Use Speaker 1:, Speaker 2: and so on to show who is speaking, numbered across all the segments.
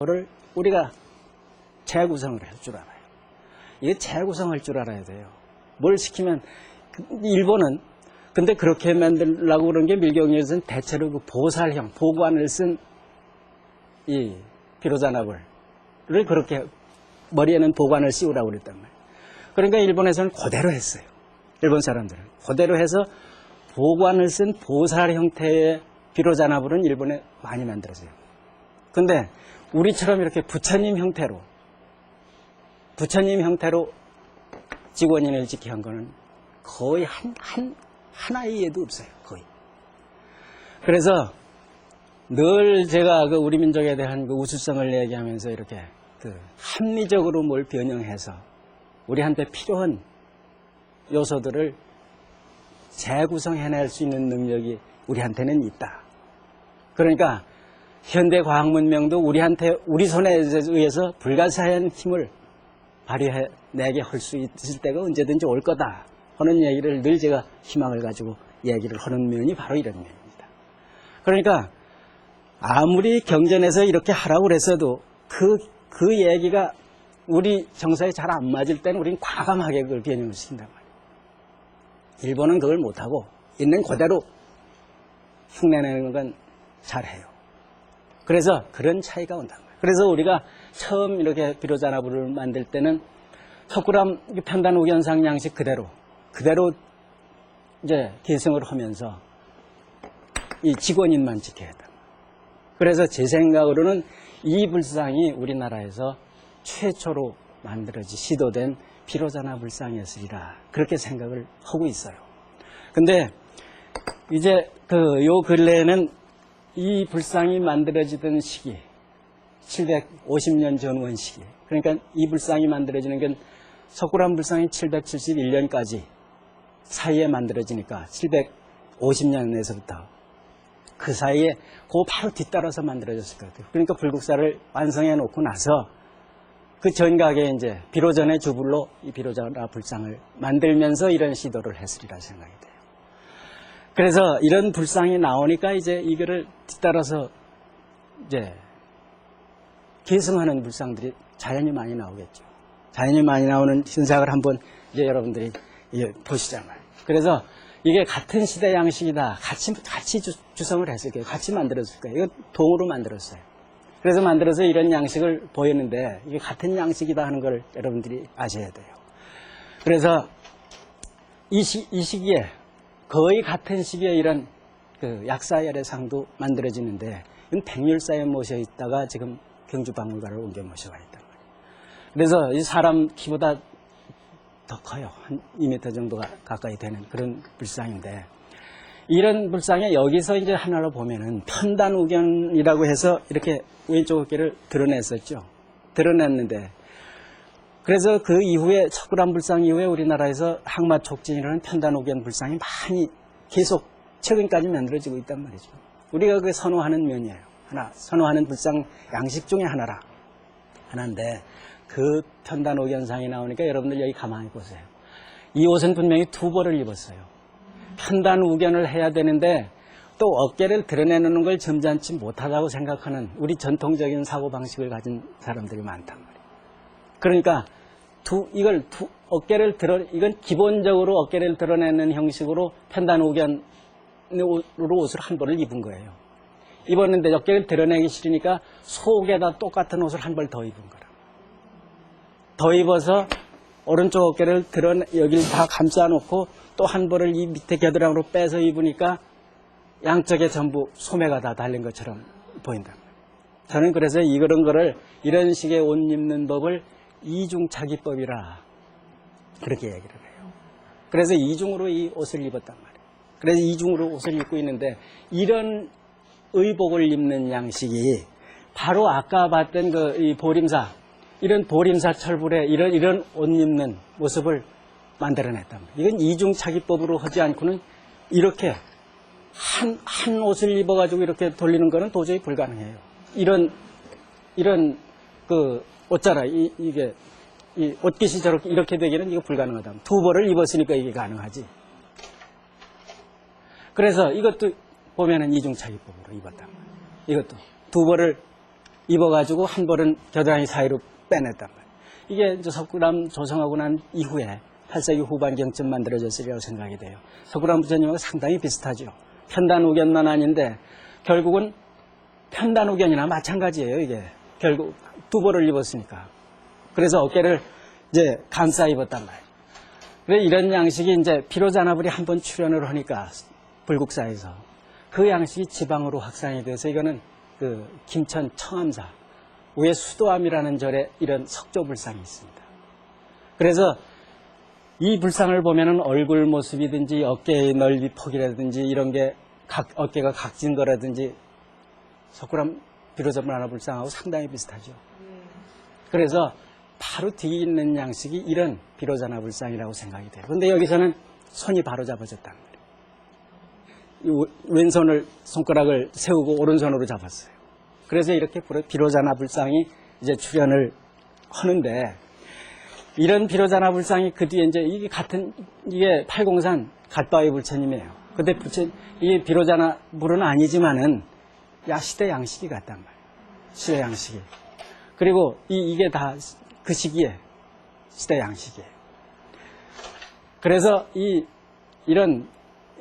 Speaker 1: 그거를 우리가 재구성을 할 줄 알아요. 이게 재구성할 줄 알아야 돼요. 뭘 시키면 일본은 근데 그렇게 만들려고 그런 게 밀경에서는 대체로 그 보살형 보관을 쓴 이 피로잔압을 그렇게 머리에는 보관을 씌우라고 그랬단 말이에요. 그러니까 일본에서는 그대로 했어요. 일본 사람들은 그대로 해서 보관을 쓴 보살 형태의 피로잔압을은 일본에 많이 만들었어요. 근데 우리처럼 이렇게 부처님 형태로 직원인을 지키 한 거는 거의 하나의에도 없어요. 거의. 그래서 늘 제가 그 우리 민족에 대한 그 우수성을 얘기하면서 이렇게 그 합리적으로 뭘 변형해서 우리한테 필요한 요소들을 재구성해낼 수 있는 능력이 우리한테는 있다. 그러니까 현대 과학 문명도 우리 손에 의해서 불가사의한 힘을 발휘해내게 할 수 있을 때가 언제든지 올 거다 하는 얘기를 늘 제가 희망을 가지고 얘기를 하는 면이 바로 이런 면입니다. 그러니까 아무리 경전에서 이렇게 하라고 그랬어도 그 얘기가 우리 정서에 잘 안 맞을 때는 우리는 과감하게 그걸 변형을 시킨단 말이에요. 일본은 그걸 못하고 있는 그대로 흉내내는 건 잘해요. 그래서 그런 차이가 온단 말이에요. 그래서 우리가 처음 이렇게 비로자나부를 만들 때는 석굴암 편단 우견상 양식 그대로 이제 계승을 하면서 이 직원인만 지켜야 된다. 그래서 제 생각으로는 이 불상이 우리나라에서 최초로 시도된 피로자나 불상이었으리라 그렇게 생각을 하고 있어요. 근데 이제 요 근래에는 이 불상이 만들어지던 시기 750년 전원 시기 그러니까 이 불상이 만들어지는 건 석굴암 불상이 771년까지 사이에 만들어지니까 750년에서부터 그 사이에 그 바로 뒤따라서 만들어졌을 것 같아요. 그러니까 불국사를 완성해 놓고 나서 그 전각에 이제 비로전의 주불로 이 비로자나 불상을 만들면서 이런 시도를 했으리라 생각이 돼요. 그래서 이런 불상이 나오니까 이제 이거를 뒤따라서 이제 계승하는 불상들이 자연히 많이 나오겠죠. 자연히 많이 나오는 현상을 한번 이제 여러분들이 보시잖아요. 그래서 이게 같은 시대 양식이다. 같이 주성을 했을 거예요. 같이 만들었을 거예요. 이거 동으로 만들었어요. 그래서 만들어서 이런 양식을 보였는데 이게 같은 양식이다 하는 걸 여러분들이 아셔야 돼요. 그래서 이 시기에 거의 같은 시기에 이런 그 약사열애상도 만들어지는데 이건 백률사에 모셔 있다가 지금 경주박물관을 옮겨 모셔가 있단 말이에요. 그래서 이 사람 키보다 더 커요. 한 2m 정도가 가까이 되는 그런 불상인데 이런 불상에 여기서 이제 하나로 보면은 편단우견이라고 해서 이렇게 왼쪽 어깨를 드러냈었죠. 드러냈는데 그래서 그 이후에 석굴암 불상 이후에 우리나라에서 항마촉진이라는 편단우견 불상이 많이 계속 최근까지 만들어지고 있단 말이죠. 우리가 그 선호하는 면이에요. 선호하는 불상 양식 중에 하나인데 그 편단우견상이 나오니까 여러분들 여기 가만히 보세요. 이 옷은 분명히 두 벌을 입었어요. 편단우견을 해야 되는데 또 어깨를 드러내는 걸 점잖지 못하다고 생각하는 우리 전통적인 사고방식을 가진 사람들이 많단 말이에요. 그러니까 이건 기본적으로 어깨를 드러내는 형식으로 편단우견으로 옷을 한 벌을 입은 거예요. 입었는데 어깨를 드러내기 싫으니까 속에다 똑같은 옷을 한 벌 더 입은 거라. 더 입어서 오른쪽 어깨를 여기를 다 감싸놓고 또 한 벌을 이 밑에 겨드랑이로 빼서 입으니까 양쪽에 전부 소매가 다 달린 것처럼 보인다. 저는 그래서 이런 식의 옷 입는 법을 이중차기법이라 그렇게 얘기를 해요. 그래서 이중으로 이 옷을 입었단 말이에요. 그래서 이중으로 옷을 입고 있는데 이런 의복을 입는 양식이 바로 아까 봤던 이 보림사 이런 보림사 철불에 이런 옷 입는 모습을 만들어냈단 말이에요. 이건 이중차기법으로 하지 않고는 이렇게 한 옷을 입어가지고 이렇게 돌리는 거는 도저히 불가능해요. 이런 그 옷자락 이게 이 옷깃이 저렇게 이렇게 되기는 이거 불가능하다. 두 벌을 입었으니까 이게 가능하지. 그래서 이것도 보면은 이중차기법으로 입었단 말이에요. 이것도 두 벌을 입어가지고 한 벌은 겨드랑이 사이로 빼냈단 말이에요. 이게 이제 석굴암 조성하고 난 이후에 8세기 후반경쯤 만들어졌으리라고 생각이 돼요. 석굴암 부처님하고 상당히 비슷하죠. 편단우견만 아닌데 결국은 편단우견이나 마찬가지예요. 이게 결국 두 벌을 입었으니까. 그래서 어깨를 이제 감싸 입었단 말이에요. 그래 이런 양식이 이제 피로잔화불이 한번 출현을 하니까 불국사에서 그 양식이 지방으로 확산이 돼서 이거는 그 김천 청암사 위에 수도암이라는 절에 이런 석조불상이 있습니다. 그래서 이 불상을 보면은 얼굴 모습이든지 어깨의 넓이 폭이라든지 이런 게 어깨가 각진 거라든지 석굴암 비로자불 불상하고 상당히 비슷하죠. 그래서 바로 뒤에 있는 양식이 이런 비로자나 불상이라고 생각이 돼요. 그런데 여기서는 손이 바로 잡아졌단 말이에요. 왼손을 손가락을 세우고 오른손으로 잡았어요. 그래서 이렇게 비로자나 불상이 이제 출현을 하는데 이런 비로자나 불상이 그 뒤에 이제 이게 팔공산 갓바위 불처님이에요. 근데 이게 비로자나 불은 아니지만은 시대 양식이 같단 말이에요. 시대 양식이. 그리고 이게 다 그 시기에 시대 양식이에요. 그래서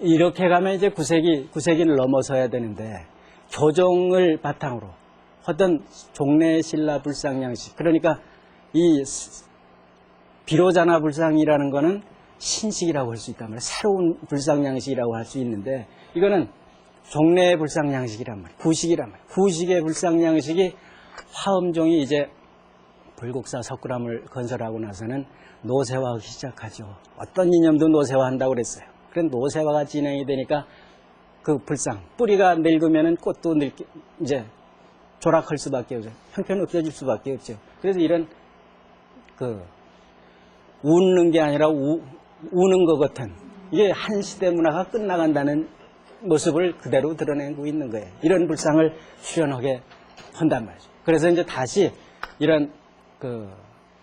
Speaker 1: 이렇게 가면 이제 9세기를 넘어서야 되는데 교종을 바탕으로 어떤 종래 신라 불상 양식, 그러니까 이 비로자나 불상이라는 거는 신식이라고 할 수 있단 말이에요. 새로운 불상 양식이라고 할 수 있는데 이거는 종래 불상 양식이란 말이에요. 구식이란 말이에요. 구식의 불상 양식이 화엄종이 이제 불국사 석굴암을 건설하고 나서는 노세화하기 시작하죠. 어떤 이념도 노세화한다고 그랬어요. 그런 노세화가 진행이 되니까 그 불상, 뿌리가 늙으면은 꽃도 이제 조락할 수밖에 없죠. 형편 없어질 수밖에 없죠. 그래서 이런 웃는 게 아니라 우는 것 같은, 이게 한 시대 문화가 끝나간다는 모습을 그대로 드러내고 있는 거예요. 이런 불상을 출현하게 한단 말이죠. 그래서 이제 다시 이런